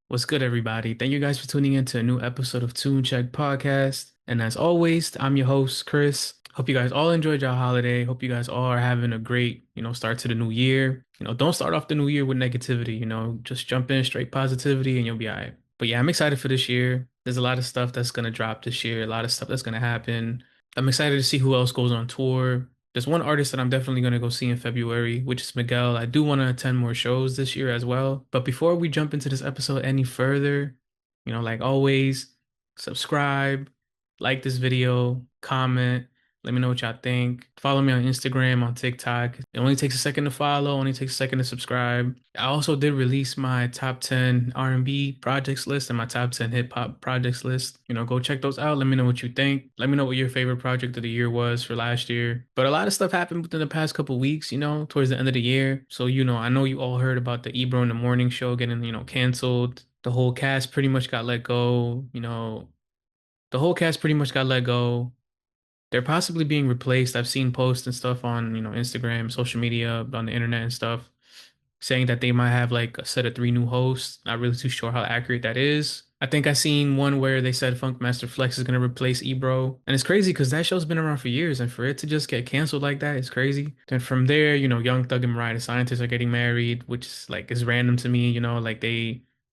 What's good, everybody? Thank you guys for tuning in to a new episode of Tune Check Podcast. And as always, I'm your host, Chris. Hope you guys all enjoyed your holiday. Hope you guys all are having a great, start to the new year. Don't start off the new year with negativity, just jump in straight positivity and you'll be all right. But yeah, I'm excited for this year. There's a lot of stuff that's gonna drop this year, a lot of stuff that's gonna happen. I'm excited to see who else goes on tour. There's one artist that I'm definitely going to go see in February, which is Miguel. I do want to attend more shows this year as well. But before we jump into this episode any further, like always, subscribe, like this video, comment, let me know what y'all think. Follow me on Instagram, on TikTok. It only takes a second to follow, only takes a second to subscribe. I also did release my top 10 R&B projects list and my top 10 hip hop projects list. Go check those out. Let me know what you think. Let me know what your favorite project of the year was for last year. But a lot of stuff happened within the past couple weeks, towards the end of the year. So, I know you all heard about the Ebro in the Morning show getting, canceled. The whole cast pretty much got let go. The whole cast pretty much got let go. They're possibly being replaced. I've seen posts and stuff on, Instagram, social media, on the internet and stuff, saying that they might have like a set of three new hosts. Not really too sure how accurate that is. I think I seen one where they said Funkmaster Flex is gonna replace Ebro. And it's crazy because that show's been around for years, and for it to just get canceled like that is crazy. Then from there, Young Thug and Mariah the Scientists are getting married, which is random to me, like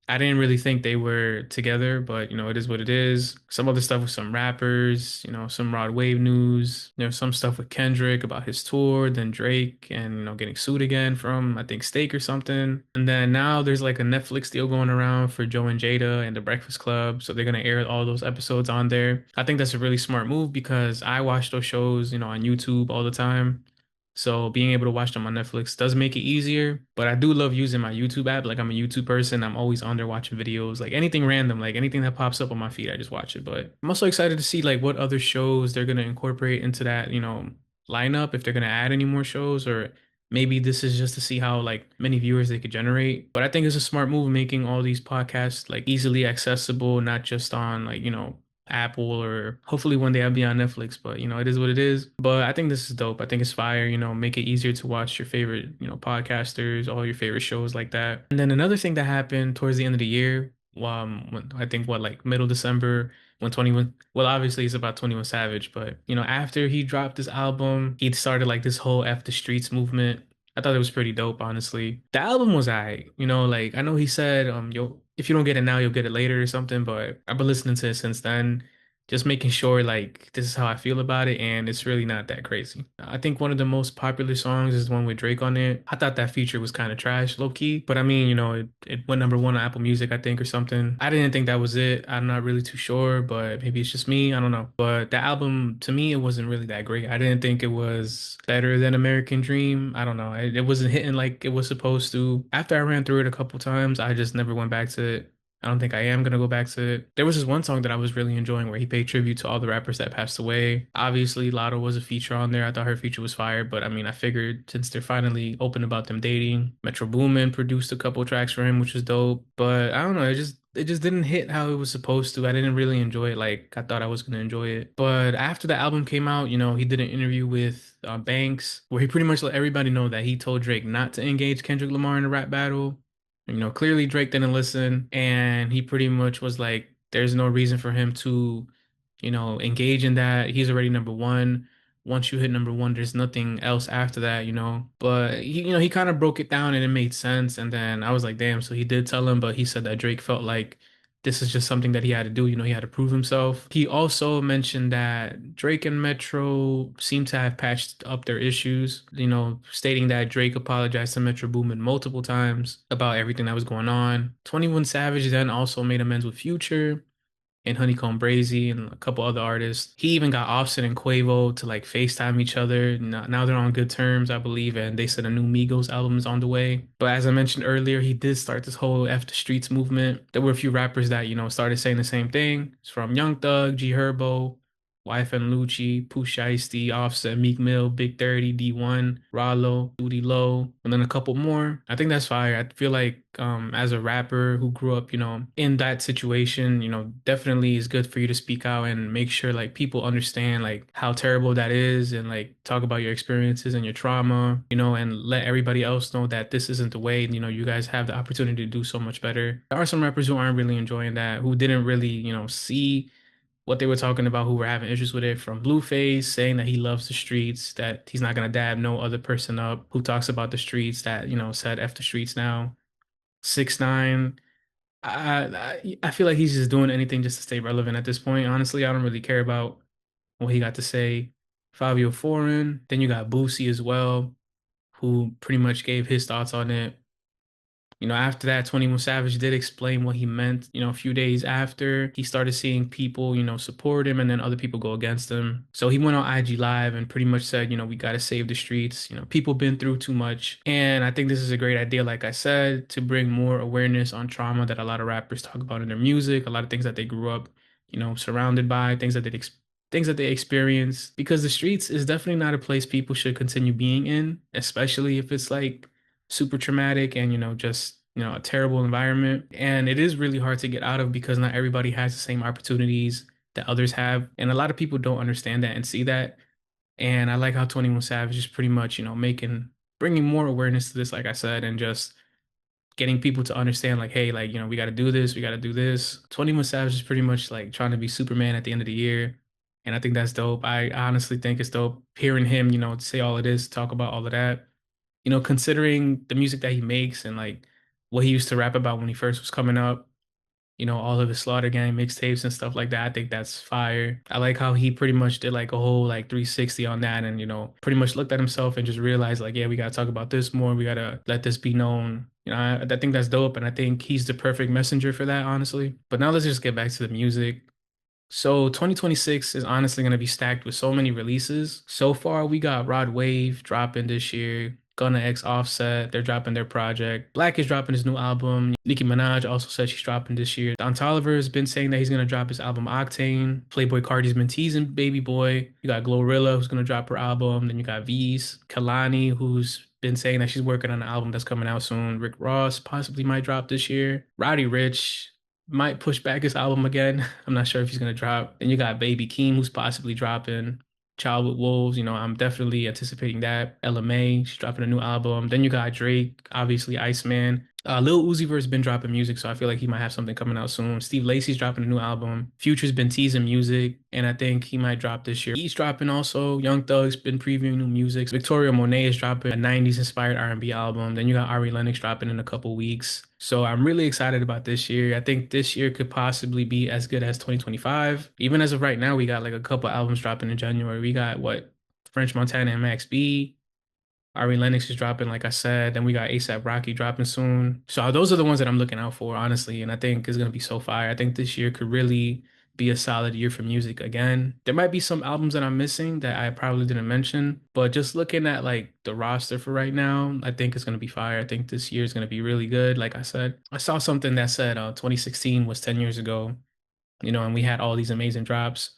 I didn't really think they were together, but it is what it is. Some other stuff with some rappers, some Rod Wave news. There's some stuff with Kendrick about his tour, then Drake and getting sued again from I think Steak or something. And then now there's like a Netflix deal going around for Joe and Jada and The Breakfast Club, so they're gonna air all those episodes on there. I think that's a really smart move because I watch those shows, on YouTube all the time. So being able to watch them on Netflix does make it easier, but I do love using my YouTube app. Like I'm a YouTube person. I'm always on there watching videos, like anything random, like anything that pops up on my feed, I just watch it. But I'm also excited to see like what other shows they're gonna incorporate into that, lineup, if they're gonna add any more shows, or maybe this is just to see how like many viewers they could generate. But I think it's a smart move making all these podcasts like easily accessible, not just on like, Apple, or hopefully one day I'll be on Netflix, but it is what it is. But I think this is dope. I think it's fire, make it easier to watch your favorite, podcasters, all your favorite shows like that. And then another thing that happened towards the end of the year, when I think what like middle December, when 21, well, obviously it's about 21 Savage, but after he dropped this album, he started like this whole F the Streets movement. I thought it was pretty dope, honestly. The album was alright, like I know he said, yo, if you don't get it now, you'll get it later or something, but I've been listening to it since then, just making sure like this is how I feel about it, and it's really not that crazy. I think one of the most popular songs is the one with Drake on it. I thought that feature was kind of trash, low key, but I mean, it went number one on Apple Music, I think, or something. I didn't think that was it. I'm not really too sure, but maybe it's just me. I don't know. But the album, to me, it wasn't really that great. I didn't think it was better than American Dream. I don't know. It wasn't hitting like it was supposed to. After I ran through it a couple times, I just never went back to it. I don't think I am gonna go back to it. There was this one song that I was really enjoying where he paid tribute to all the rappers that passed away. Obviously, Lotto was a feature on there. I thought her feature was fire, but I mean, I figured since they're finally open about them dating, Metro Boomin produced a couple tracks for him, which was dope. But I don't know, it just didn't hit how it was supposed to. I didn't really enjoy it like I thought I was gonna enjoy it. But after the album came out, he did an interview with Banks where he pretty much let everybody know that he told Drake not to engage Kendrick Lamar in a rap battle. Clearly Drake didn't listen, and he pretty much was like, there's no reason for him to, engage in that. He's already number one. Once you hit number one, there's nothing else after that. But he kind of broke it down and it made sense. And then I was like, damn, so he did tell him, but he said that Drake felt like this is just something that he had to do. He had to prove himself. He also mentioned that Drake and Metro seem to have patched up their issues, stating that Drake apologized to Metro Boomin multiple times about everything that was going on. 21 Savage then also made amends with Future and Honeycomb Brazy and a couple other artists. He even got Offset and Quavo to like FaceTime each other. Now they're on good terms, I believe, and they said a new Migos album is on the way. But as I mentioned earlier, he did start this whole F the Streets movement. There were a few rappers that, started saying the same thing. It's from Young Thug, G Herbo, Wife and Lucci, Pooh Shiesty, Offset, Meek Mill, Big 30, D1, Rollo, Duty Low, and then a couple more. I think that's fire. I feel like as a rapper who grew up, in that situation, definitely is good for you to speak out and make sure like people understand like how terrible that is and like talk about your experiences and your trauma, and let everybody else know that this isn't the way, you guys have the opportunity to do so much better. There are some rappers who aren't really enjoying that, who didn't really, see what they were talking about, who were having issues with it, from Blueface saying that he loves the streets, that he's not gonna dab no other person up who talks about the streets, that, said F the streets now. 6ix9ine, I feel like he's just doing anything just to stay relevant at this point. Honestly, I don't really care about what he got to say. Fabio Foreign, then you got Boosie as well, who pretty much gave his thoughts on it. After that, 21 Savage did explain what he meant, a few days after he started seeing people, support him and then other people go against him. So he went on IG Live and pretty much said, we got to save the streets. People been through too much. And I think this is a great idea, like I said, to bring more awareness on trauma that a lot of rappers talk about in their music, a lot of things that they grew up, surrounded by, things that they experience, because the streets is definitely not a place people should continue being in, especially if it's like super traumatic and just a terrible environment. And it is really hard to get out of because not everybody has the same opportunities that others have, and a lot of people don't understand that and see that. And I like how 21 Savage is pretty much making bringing more awareness to this, like I said, and just getting people to understand like, hey, like, we got to do this, we got to do this. 21 Savage is pretty much like trying to be Superman at the end of the year, and I think that's dope. I honestly think it's dope hearing him, say all of this, talk about all of that, considering the music that he makes and like what he used to rap about when he first was coming up, all of his Slaughter Gang mixtapes and stuff like that. I think that's fire. I like how he pretty much did like a whole like 360 on that and, pretty much looked at himself and just realized like, yeah, we got to talk about this more. We got to let this be known. I think that's dope. And I think he's the perfect messenger for that, honestly. But now let's just get back to the music. So 2026 is honestly going to be stacked with so many releases. So far, we got Rod Wave dropping this year. Gunna X Offset, they're dropping their project. Black is dropping his new album. Nicki Minaj also said she's dropping this year. Don Toliver has been saying that he's going to drop his album Octane. Playboy Cardi's been teasing Baby Boy. You got Glorilla, who's going to drop her album. Then you got V's, Kalani, who's been saying that she's working on an album that's coming out soon. Rick Ross possibly might drop this year. Roddy Ricch might push back his album again. I'm not sure if he's gonna drop. Then you got Baby Keem, who's possibly dropping. Child with Wolves, I'm definitely anticipating that. LMA, she's dropping a new album. Then you got Drake, obviously Iceman. Lil Uzi Vert's been dropping music, so I feel like he might have something coming out soon. Steve Lacy's dropping a new album. Future's been teasing music, and I think he might drop this year. He's dropping also. Young Thug's been previewing new music. Victoria Monet is dropping a 90s inspired R&B album. Then you got Ari Lennox dropping in a couple weeks. So I'm really excited about this year. I think this year could possibly be as good as 2025. Even as of right now, we got like a couple albums dropping in January. We got what? French Montana and Max B. Ari Lennox is dropping, like I said. Then we got ASAP Rocky dropping soon. So those are the ones that I'm looking out for, honestly. And I think is going to be so fire. I think this year could really be a solid year for music again. There might be some albums that I'm missing that I probably didn't mention, but just looking at like the roster for right now, I think it's going to be fire. I think this year is going to be really good. Like I said, I saw something that said 2016 was 10 years ago, and we had all these amazing drops.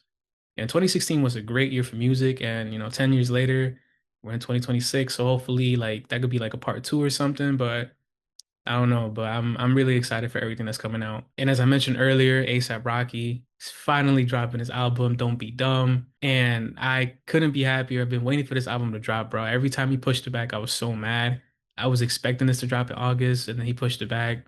And 2016 was a great year for music. And, 10 years later, we're in 2026. So hopefully like that could be like a part two or something. But I don't know. But I'm really excited for everything that's coming out. And as I mentioned earlier, ASAP Rocky is finally dropping his album, Don't Be Dumb. And I couldn't be happier. I've been waiting for this album to drop, bro. Every time he pushed it back, I was so mad. I was expecting this to drop in August, and then he pushed it back.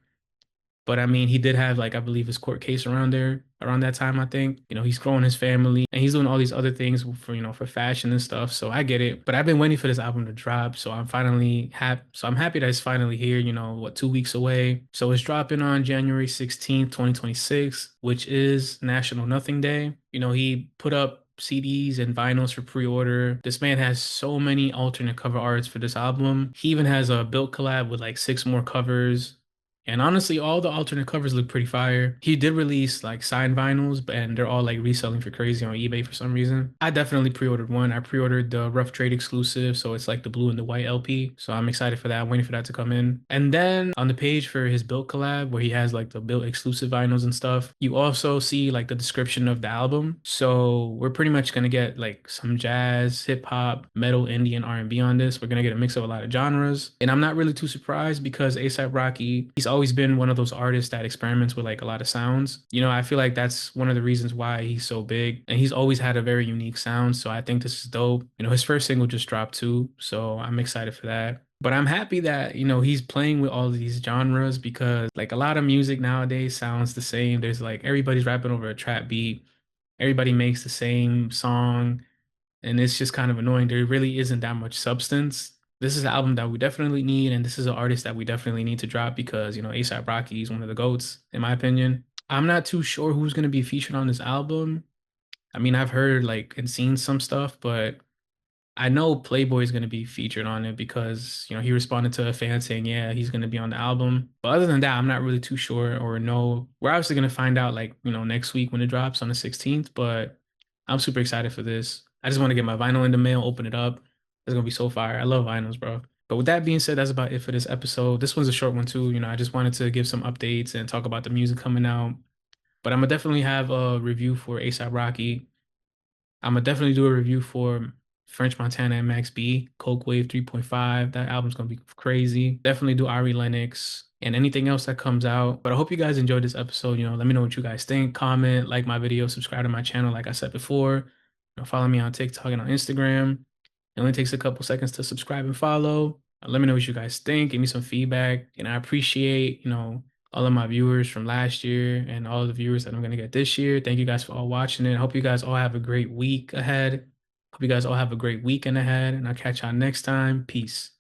But I mean, he did have like I believe his court case around there around that time, I think. He's growing his family and he's doing all these other things for for fashion and stuff. So I get it. But I've been waiting for this album to drop. So I'm happy that it's finally here, 2 weeks away. So it's dropping on January 16th, 2026, which is National Nothing Day. He put up CDs and vinyls for pre-order. This man has so many alternate cover arts for this album. He even has a built collab with like six more covers. And honestly, all the alternate covers look pretty fire. He did release like signed vinyls, and they're all like reselling for crazy on eBay for some reason. I definitely pre-ordered one. I pre-ordered the Rough Trade exclusive, so it's like the blue and the white LP. So I'm excited for that. I'm waiting for that to come in. And then on the page for his Built collab, where he has like the Built exclusive vinyls and stuff, you also see like the description of the album. So we're pretty much gonna get like some jazz, hip hop, metal, indie, and R&B on this. We're gonna get a mix of a lot of genres. And I'm not really too surprised because A$AP Rocky, he's always been one of those artists that experiments with like a lot of sounds. You know, I feel like that's one of the reasons why he's so big. And he's always had a very unique sound. So I think this is dope. You know, his first single just dropped too. So I'm excited for that. But I'm happy that, you know, he's playing with all of these genres because like a lot of music nowadays sounds the same. There's like everybody's rapping over a trap beat. Everybody makes the same song, and it's just kind of annoying. There really isn't that much substance. This is an album that we definitely need, and this is an artist that we definitely need to drop because, you know, A$AP Rocky is one of the GOATs, in my opinion. I'm not too sure who's going to be featured on this album. I mean, I've heard like and seen some stuff, but I know Playboy is going to be featured on it because, you know, he responded to a fan saying, yeah, he's going to be on the album. But other than that, I'm not really too sure or know. We're obviously going to find out like, you know, next week when it drops on the 16th, but I'm super excited for this. I just want to get my vinyl in the mail, open it up. It's going to be so fire. I love vinyls, bro. But with that being said, that's about it for this episode. This one's a short one too. You know, I just wanted to give some updates and talk about the music coming out. But I'm gonna definitely have a review for A$AP Rocky. I'm gonna definitely do a review for French Montana and Max B, Coke Wave 3.5. That album's gonna be crazy. Definitely do Ari Lennox and anything else that comes out. But I hope you guys enjoyed this episode. You know, let me know what you guys think. Comment, like my video, subscribe to my channel, like I said before. You know, follow me on TikTok and on Instagram. It only takes a couple seconds to subscribe and follow. Let me know what you guys think. Give me some feedback. And I appreciate, you know, all of my viewers from last year and all of the viewers that I'm going to get this year. Thank you guys for all watching it. I hope you guys all have a great week ahead. Hope you guys all have a great weekend ahead. And I'll catch y'all next time. Peace.